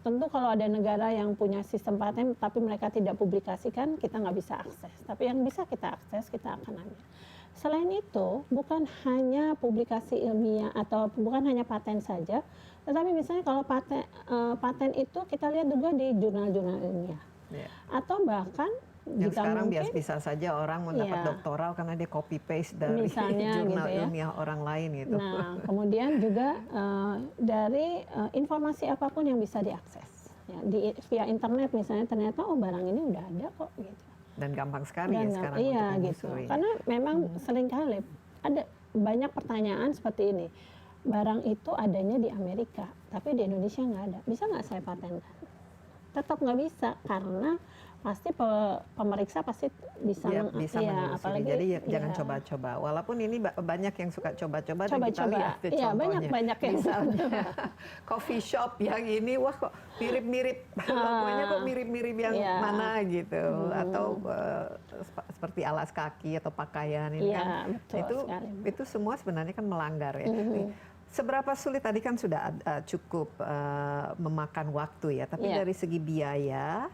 tentu kalau ada negara yang punya sistem paten tapi mereka tidak publikasikan, kita nggak bisa akses. Tapi yang bisa kita akses, kita akan ambil. Selain itu, bukan hanya publikasi ilmiah atau bukan hanya paten saja, tetapi misalnya kalau paten itu kita lihat juga di jurnal-jurnal ilmiah. Atau bahkan yang jika sekarang mungkin, bisa saja orang mendapat doktoral karena dia copy paste dari misalnya, jurnal gitu ya. ilmiah orang lain gitu. Nah, kemudian juga dari informasi apapun yang bisa diakses. Ya, via internet misalnya ternyata barang ini udah ada kok gitu. Dan gampang sekali ya sekarang Iya untuk gitu. menyusuri. Karena memang seringkali ada banyak pertanyaan seperti ini. Barang itu adanya di Amerika, tapi di Indonesia nggak ada. Bisa nggak saya patenkan? Tetap nggak bisa karena pasti pemeriksa pasti bisa bisa menelusuri. apalagi Jadi jangan coba-coba. Walaupun ini banyak yang suka coba-coba dan kita coba-coba. lihat deh Iya, contohnya. banyak yang Misalnya coffee shop yang ini wah kok mirip-mirip logonya kok mirip-mirip yang mana gitu atau seperti alas kaki atau pakaian ini kan itu semua sebenarnya kan melanggar ya. Seberapa sulit tadi kan sudah cukup memakan waktu ya, tapi dari segi biaya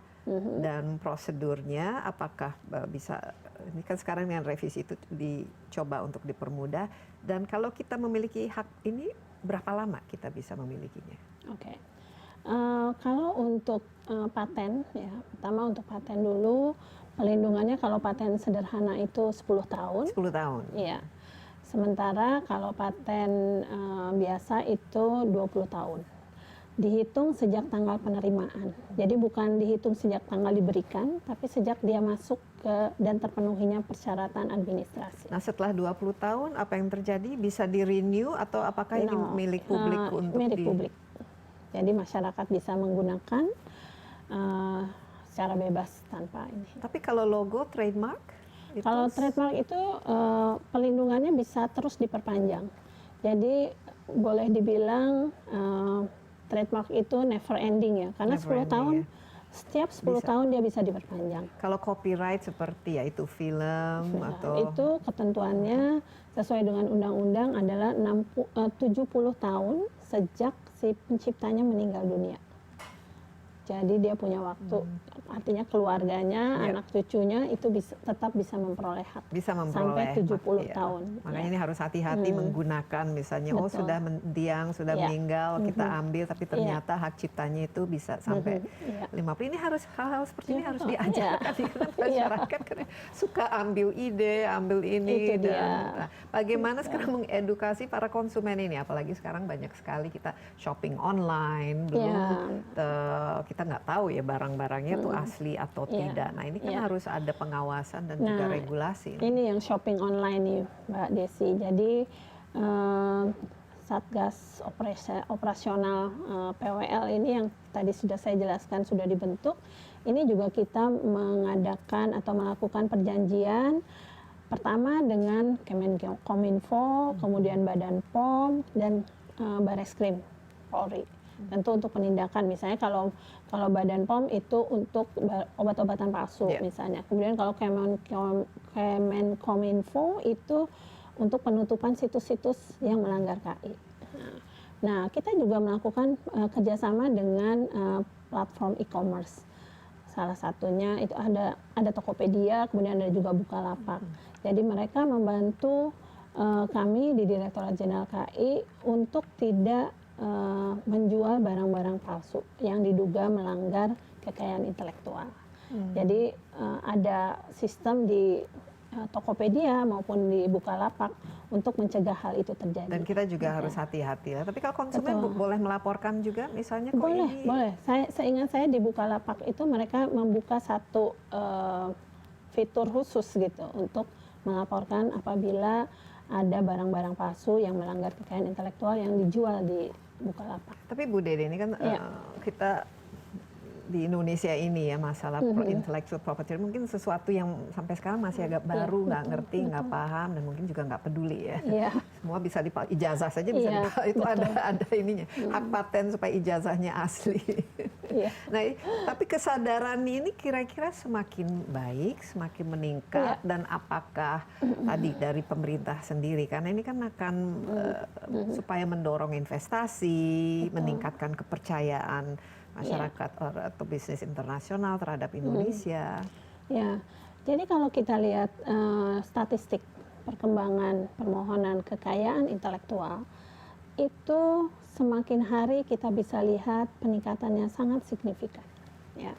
dan prosedurnya apakah bisa, ini kan sekarang dengan revisi itu dicoba untuk dipermudah, dan kalau kita memiliki hak ini berapa lama kita bisa memilikinya? Oke. Kalau untuk paten ya, pertama untuk paten dulu pelindungannya kalau paten sederhana itu 10 tahun. 10 tahun. Iya. Sementara kalau paten biasa itu 20 tahun. Dihitung sejak tanggal penerimaan. Jadi bukan dihitung sejak tanggal diberikan, tapi sejak dia masuk ke dan terpenuhinya persyaratan administrasi. Nah, setelah 20 tahun apa yang terjadi? Bisa di-renew atau apakah ini milik publik untuk milik publik. Jadi masyarakat bisa menggunakan secara bebas tanpa ini. Tapi kalau logo trademark? Kalau trademark itu pelindungannya bisa terus diperpanjang. Jadi boleh dibilang trademark itu never ending ya, karena 10 tahun, setiap 10 tahun dia bisa diperpanjang. Kalau copyright seperti ya itu film atau itu ketentuannya sesuai dengan undang-undang adalah 70 tahun sejak si penciptanya meninggal dunia. Jadi dia punya waktu, artinya keluarganya, anak cucunya itu tetap bisa memperoleh hak. Bisa memperoleh sampai 70 tahun. Makanya ini harus hati-hati menggunakan misalnya sudah mendiang, sudah meninggal, kita ambil tapi ternyata hak ciptanya itu bisa sampai 50. Ini harus hal-hal seperti ini harus diajarkan karena masyarakat karena suka ambil ide, ambil ini dan bagaimana sekarang mengedukasi para konsumen ini, apalagi sekarang banyak sekali kita shopping online, belum kita nggak tahu ya barang-barangnya itu asli atau tidak. Nah ini kan harus ada pengawasan dan juga regulasi. Ini yang shopping online nih Mbak Desi. Jadi Satgas Operasional PWL ini yang tadi sudah saya jelaskan sudah dibentuk. Ini juga kita mengadakan atau melakukan perjanjian pertama dengan Kemenkominfo, kemudian Badan POM dan Bareskrim Polri. Tentu untuk penindakan, misalnya kalau Badan POM itu untuk obat-obatan palsu misalnya. Kemudian kalau Kemenkominfo itu untuk penutupan situs-situs yang melanggar KI. Nah, kita juga melakukan kerjasama dengan platform e-commerce. Salah satunya itu ada Tokopedia, kemudian ada juga Bukalapak. Jadi mereka membantu kami di Direktorat Jenderal KI untuk tidak menjual barang-barang palsu yang diduga melanggar kekayaan intelektual. Jadi ada sistem di Tokopedia maupun di Bukalapak untuk mencegah hal itu terjadi. Dan kita juga harus hati-hati. Tapi kalau konsumen boleh melaporkan juga misalnya boleh. Seingat saya di Bukalapak itu mereka membuka satu fitur khusus gitu untuk melaporkan apabila ada barang-barang palsu yang melanggar kekayaan intelektual yang dijual di Bukalapak. Tapi Bu Dede ini kan kita di Indonesia ini ya masalah intellectual property mungkin sesuatu yang sampai sekarang masih agak baru, nggak ngerti, nggak paham dan mungkin juga nggak peduli ya. Semua bisa ijazah saja bisa itu ada ininya hak paten supaya ijazahnya asli. Nah, tapi kesadaran ini kira-kira semakin baik, semakin meningkat dan apakah tadi dari pemerintah sendiri karena ini kan akan supaya mendorong investasi, meningkatkan kepercayaan masyarakat atau bisnis internasional terhadap Indonesia? Ya, jadi kalau kita lihat statistik perkembangan permohonan kekayaan intelektual, itu semakin hari kita bisa lihat peningkatannya sangat signifikan. Ya.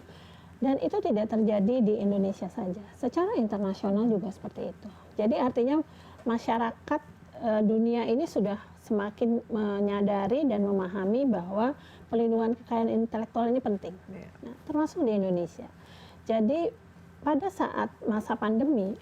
Dan itu tidak terjadi di Indonesia saja, secara internasional juga seperti itu. Jadi artinya masyarakat dunia ini sudah semakin menyadari dan memahami bahwa pelindungan kekayaan intelektual ini penting, nah, termasuk di Indonesia. Jadi pada saat masa pandemi,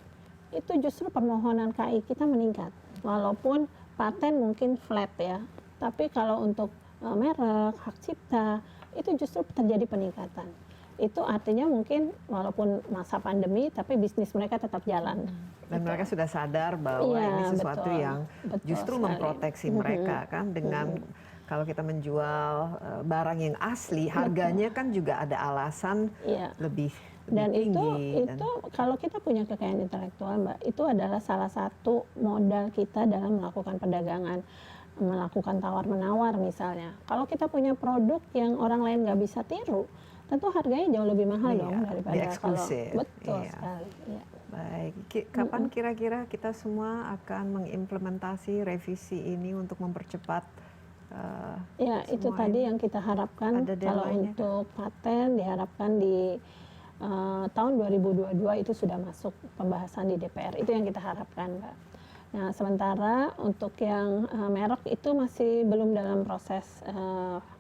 itu justru permohonan KI kita meningkat. Walaupun paten mungkin flat ya, tapi kalau untuk merek, hak cipta, itu justru terjadi peningkatan. Itu artinya mungkin walaupun masa pandemi, tapi bisnis mereka tetap jalan. Dan mereka sudah sadar bahwa ini sesuatu yang justru memproteksi mereka kan, dengan kalau kita menjual barang yang asli, harganya kan juga ada alasan lebih dan tinggi. Itu kalau kita punya kekayaan intelektual, Mbak, itu adalah salah satu modal kita dalam melakukan perdagangan, melakukan tawar-menawar misalnya. Kalau kita punya produk yang orang lain nggak bisa tiru, tentu harganya jauh lebih mahal dong daripada kalau betul sekali. Iya. Baik, kapan kira-kira kita semua akan mengimplementasi revisi ini untuk mempercepat? Ya, itu tadi yang kita harapkan. Kalau untuk paten diharapkan di tahun 2022 itu sudah masuk pembahasan di DPR. Itu yang kita harapkan, Mbak. Nah, sementara untuk yang merek itu masih belum dalam proses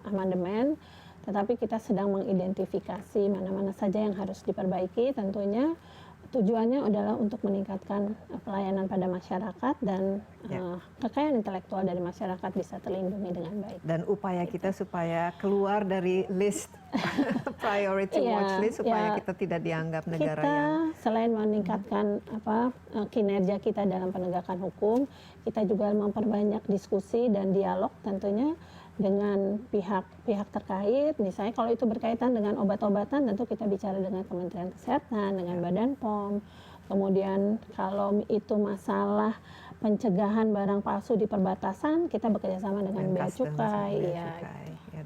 amandemen, tetapi kita sedang mengidentifikasi mana-mana saja yang harus diperbaiki. Tentunya tujuannya adalah untuk meningkatkan pelayanan pada masyarakat dan kekayaan intelektual dari masyarakat bisa terlindungi dengan baik. Dan upaya kita supaya keluar dari list priority watch list, supaya kita tidak dianggap negara yang... Selain meningkatkan kinerja kita dalam penegakan hukum, kita juga memperbanyak diskusi dan dialog tentunya dengan pihak-pihak terkait. Misalnya kalau itu berkaitan dengan obat-obatan, tentu kita bicara dengan Kementerian Kesehatan, dengan Badan POM. Kemudian kalau itu masalah pencegahan barang palsu di perbatasan, kita bekerjasama dengan Bea Cukai.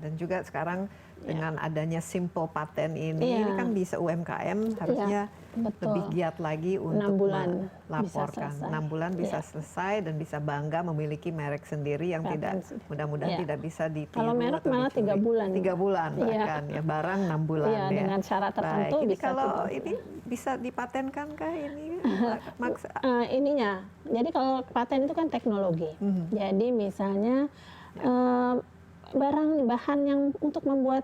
Dan juga sekarang dengan adanya simple patent ini kan bisa UMKM harusnya lebih giat lagi untuk melaporkan. 6 bulan bisa selesai dan bisa bangga memiliki merek sendiri yang tidak, mudah-mudahan tidak bisa ditiru. Kalau merek malah 3 bulan. 3 bulan bahkan ya, barang 6 bulan ya. Dengan syarat tertentu ini bisa. Kalau ini bisa dipatenkan kah ini? Ininya, jadi kalau paten itu kan teknologi. Jadi misalnya bahan yang untuk membuat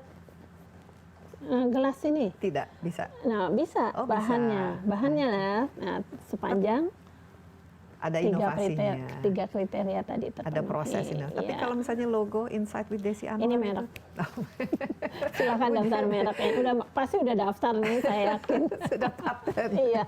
gelas ini tidak bisa. Nah, bisa bahannya lah. Nah, sepanjang ada inovasinya. 3 kriteria tadi terpenuhi. Ada proses ini. Tapi kalau misalnya logo Insight with Desi Anwar, ini merek. Silakan daftar mereknya. Pasti udah daftar nih, saya yakin. Sudah paten. Iya.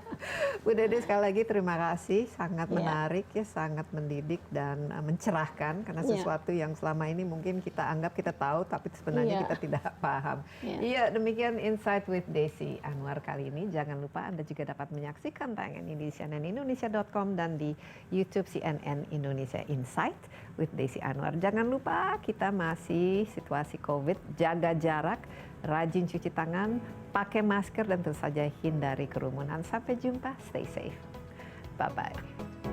Bu Dede, sekali lagi terima kasih, sangat menarik ya, sangat mendidik dan mencerahkan, karena sesuatu yang selama ini mungkin kita anggap kita tahu tapi sebenarnya kita tidak paham. Iya, demikian Insight with Desi Anwar kali ini. Jangan lupa Anda juga dapat menyaksikan tayangan ini di cnnindonesia.com dan di YouTube CNN Indonesia Insight with Desi Anwar. Jangan lupa kita masih situasi COVID, jaga jarak, rajin cuci tangan, pakai masker dan tentu saja hindari kerumunan. Sampai jumpa, stay safe. Bye-bye.